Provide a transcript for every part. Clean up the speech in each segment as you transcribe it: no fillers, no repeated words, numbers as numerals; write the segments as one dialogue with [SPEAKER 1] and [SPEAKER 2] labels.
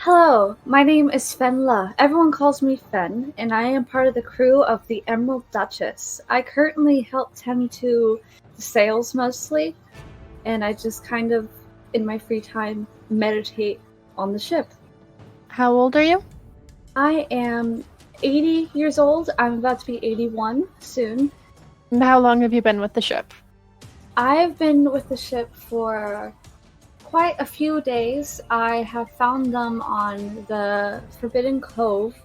[SPEAKER 1] Hello, my name is Fenla. Everyone calls me Fen, and I am part of the crew of the Emerald Duchess. I currently help tend to the sails mostly, and I just kind of, in my free time, meditate on the ship.
[SPEAKER 2] How old are you?
[SPEAKER 1] I am 80 years old. I'm about to be 81 soon.
[SPEAKER 2] And how long have you been with the ship?
[SPEAKER 1] I've been with the ship for quite a few days. I have found them on the Forgotten Cove.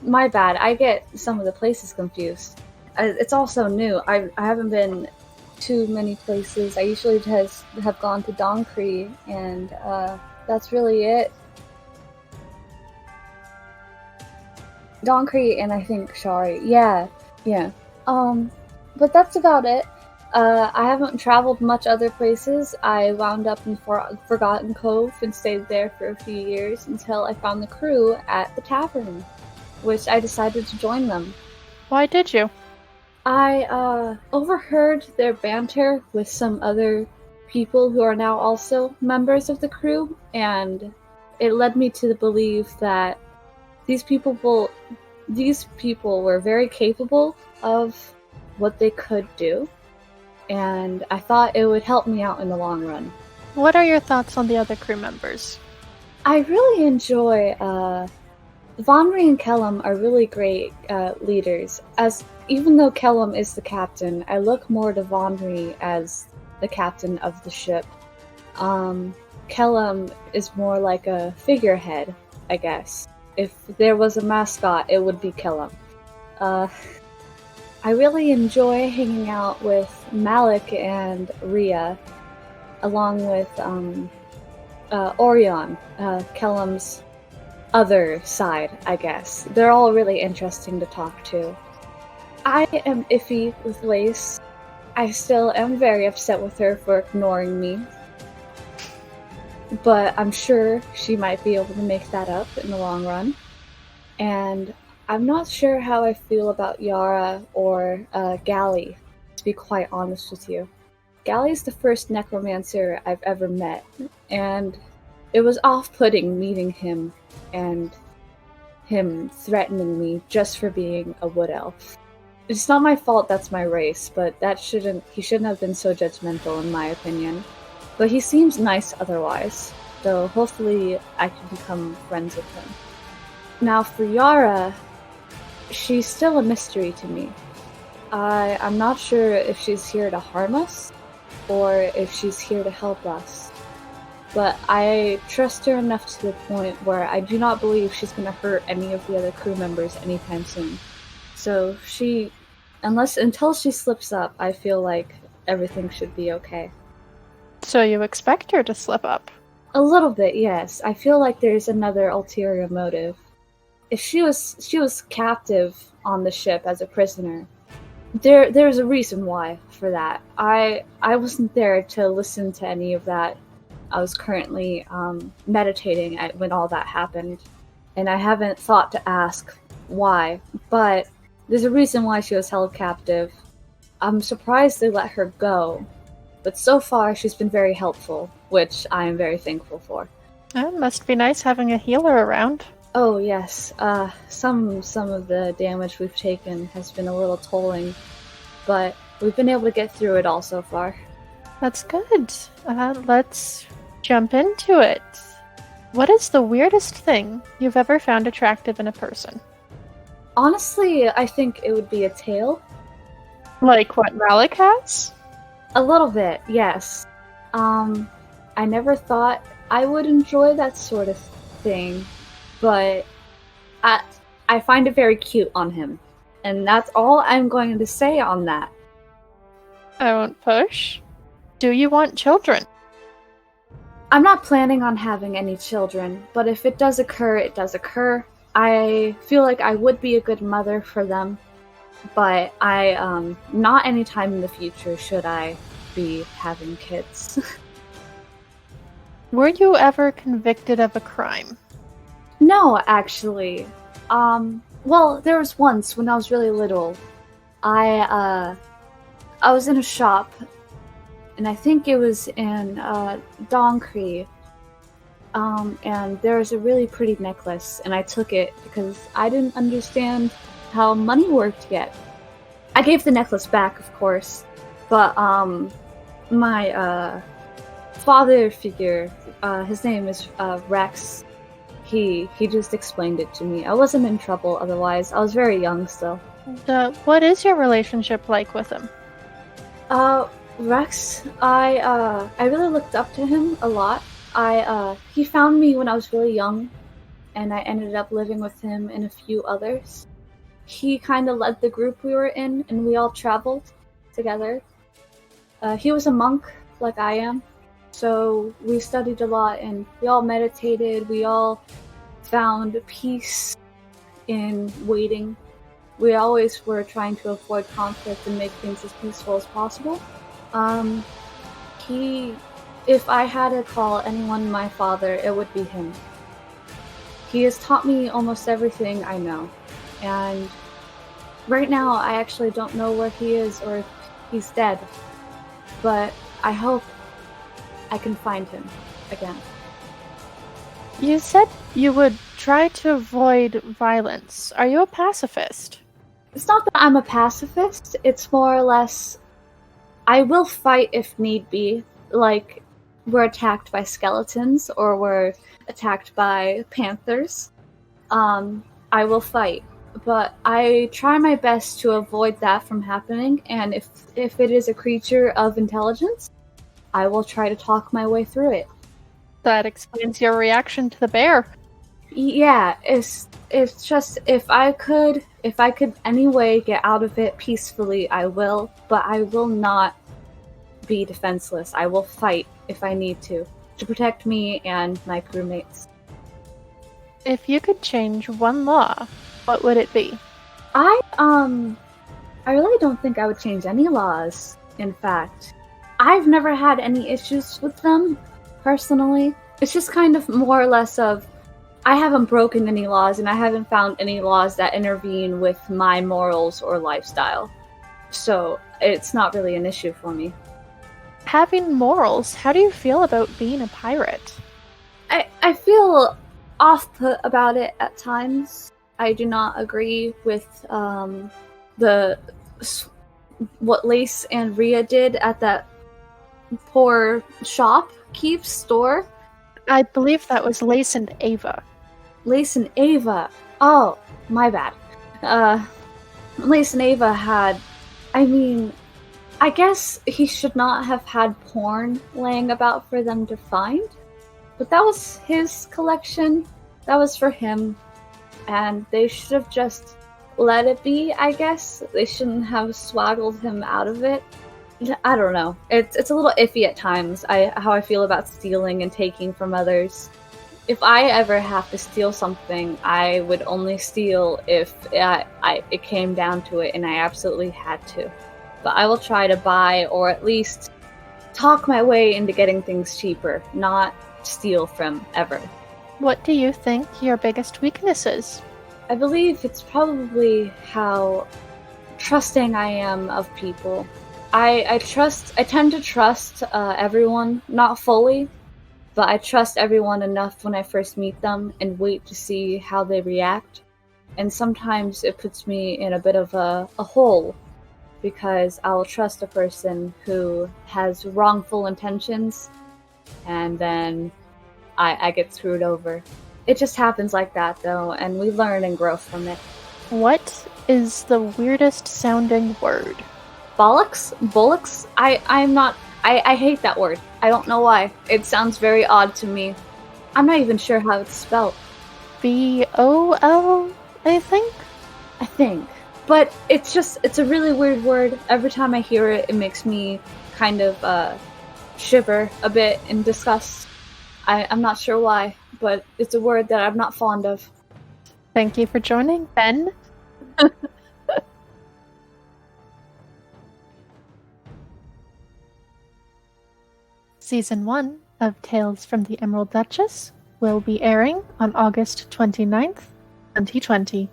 [SPEAKER 1] My bad, I get some of the places confused. It's also new. I haven't been to many places. I usually just have gone to Doncree, and that's really it. Doncree and I think Shari. Yeah. But that's about it. I haven't traveled much other places. I wound up in Forgotten Cove and stayed there for a few years until I found the crew at the tavern, which I decided to join them.
[SPEAKER 2] Why did you?
[SPEAKER 1] I overheard their banter with some other people who are now also members of the crew, and it led me to believe that these people were very capable of what they could do, and I thought it would help me out in the long run.
[SPEAKER 2] What are your thoughts on the other crew members?
[SPEAKER 1] I really enjoy Vonri and Kellum are really great leaders. Even though Kellum is the captain, I look more to Vonri as the captain of the ship. Kellum is more like a figurehead, I guess. If there was a mascot, it would be Kellum. I really enjoy hanging out with Malik and Ria, along with Orion, Kellum's other side, I guess. They're all really interesting to talk to. I am iffy with Lace. I still am very upset with her for ignoring me. But I'm sure she might be able to make that up in the long run. And I'm not sure how I feel about Yara or Gally, to be quite honest with you. Gally's the first necromancer I've ever met, and it was off-putting meeting him and him threatening me just for being a wood elf. It's not my fault that's my race, but he shouldn't have been so judgmental in my opinion. But he seems nice otherwise, so hopefully I can become friends with him. Now for Yara, she's still a mystery to me. I'm not sure if she's here to harm us, or if she's here to help us. But I trust her enough to the point where I do not believe she's going to hurt any of the other crew members anytime soon. So until she slips up, I feel like everything should be okay.
[SPEAKER 2] So you expect her to slip up?
[SPEAKER 1] A little bit, yes. I feel like there's another ulterior motive. If she was captive on the ship as a prisoner, there's a reason why for that. I wasn't there to listen to any of that. I was currently meditating when all that happened, and I haven't thought to ask why, but there's a reason why she was held captive. I'm surprised they let her go, but so far she's been very helpful, which I am very thankful for.
[SPEAKER 2] It must be nice having a healer around.
[SPEAKER 1] Oh yes, some of the damage we've taken has been a little tolling, but we've been able to get through it all so far.
[SPEAKER 2] That's good. Let's jump into it. What is the weirdest thing you've ever found attractive in a person?
[SPEAKER 1] Honestly, I think it would be a tail.
[SPEAKER 2] Like what Malik has?
[SPEAKER 1] A little bit, yes. I never thought I would enjoy that sort of thing, but I find it very cute on him. And that's all I'm going to say on that.
[SPEAKER 2] I won't push. Do you want children?
[SPEAKER 1] I'm not planning on having any children, but if it does occur, it does occur. I feel like I would be a good mother for them, but not anytime in the future should I be having kids.
[SPEAKER 2] Were you ever convicted of a crime?
[SPEAKER 1] No, actually. Well, there was once when I was really little. I was in a shop, and I think it was in Doncree, and there was a really pretty necklace, and I took it because I didn't understand how money worked yet. I gave the necklace back, of course, but my father figure, his name is Rex. He just explained it to me. I wasn't in trouble otherwise. I was very young still.
[SPEAKER 2] What is your relationship like with him?
[SPEAKER 1] Rex, I really looked up to him a lot. He found me when I was really young, and I ended up living with him and a few others. He kind of led the group we were in, and we all traveled together. He was a monk, like I am, so we studied a lot, and we all meditated. We all found peace in waiting. We always were trying to avoid conflict and make things as peaceful as possible. If I had to call anyone my father, it would be him. He has taught me almost everything I know, and right now I actually don't know where he is or if he's dead, but I hope I can find him again.
[SPEAKER 2] You said you would try to avoid violence. Are you a pacifist?
[SPEAKER 1] It's not that I'm a pacifist, it's more or less I will fight if need be, like we're attacked by skeletons or we're attacked by panthers. I will fight, but I try my best to avoid that from happening, and if it is a creature of intelligence, I will try to talk my way through it.
[SPEAKER 2] That explains your reaction to the bear.
[SPEAKER 1] Yeah, it's just if I could anyway get out of it peacefully, I will, but I will not be defenseless. I will fight if I need to protect me and my crewmates.
[SPEAKER 2] If you could change one law, what would it be?
[SPEAKER 1] I really don't think I would change any laws, in fact. I've never had any issues with them, personally. It's just kind of more or less of I haven't broken any laws, and I haven't found any laws that intervene with my morals or lifestyle. So it's not really an issue for me.
[SPEAKER 2] Having morals, how do you feel about being a pirate?
[SPEAKER 1] I feel off-put about it at times. I do not agree with what Lace and Rhea did at that poor shopkeep's store.
[SPEAKER 2] I believe that was Lace and Ava.
[SPEAKER 1] Lace and Ava. Oh, my bad. Lace and Ava had... I guess he should not have had porn laying about for them to find. But that was his collection. That was for him. And they should have just let it be, I guess. They shouldn't have swaggled him out of it. I don't know. It's a little iffy at times, how I feel about stealing and taking from others. If I ever have to steal something, I would only steal if it came down to it and I absolutely had to. But I will try to buy or at least talk my way into getting things cheaper, not steal from ever.
[SPEAKER 2] What do you think your biggest weakness is?
[SPEAKER 1] I believe it's probably how trusting I am of people. I tend to trust everyone, not fully, but I trust everyone enough when I first meet them and wait to see how they react. And sometimes it puts me in a bit of a hole, because I'll trust a person who has wrongful intentions, and then I get screwed over. It just happens like that, though, and we learn and grow from it.
[SPEAKER 2] What is the weirdest sounding word?
[SPEAKER 1] Bollocks? Bullocks? I hate that word. I don't know why. It sounds very odd to me. I'm not even sure how it's spelled.
[SPEAKER 2] B-O-L, I think?
[SPEAKER 1] I think. But it's a really weird word. Every time I hear it, it makes me kind of shiver a bit in disgust. I'm not sure why, but it's a word that I'm not fond of.
[SPEAKER 2] Thank you for joining, Ben. Season 1 of Tales from the Emerald Duchess will be airing on August 29th, 2020.